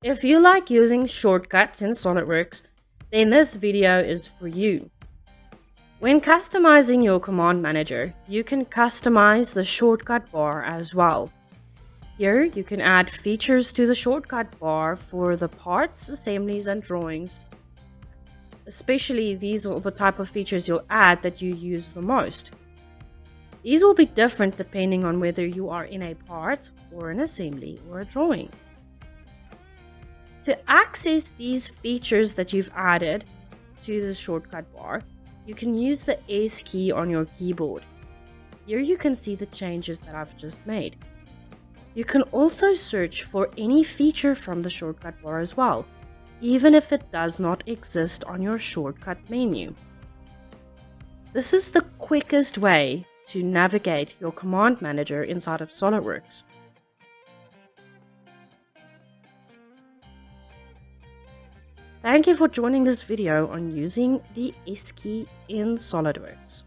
If you like using shortcuts in SOLIDWORKS, then this video is for you. When customizing your command manager, you can customize the shortcut bar as well. Here, you can add features to the shortcut bar for the parts, assemblies, and drawings. Especially these are the type of features you'll add that you use the most. These will be different depending on whether you are in a part or an assembly or a drawing. To access these features that you've added to the shortcut bar, you can use the S key on your keyboard. Here you can see the changes that I've just made. You can also search for any feature from the shortcut bar as well, even if it does not exist on your shortcut menu. This is the quickest way to navigate your command manager inside of SOLIDWORKS. Thank you for joining this video on using the S key in SOLIDWORKS.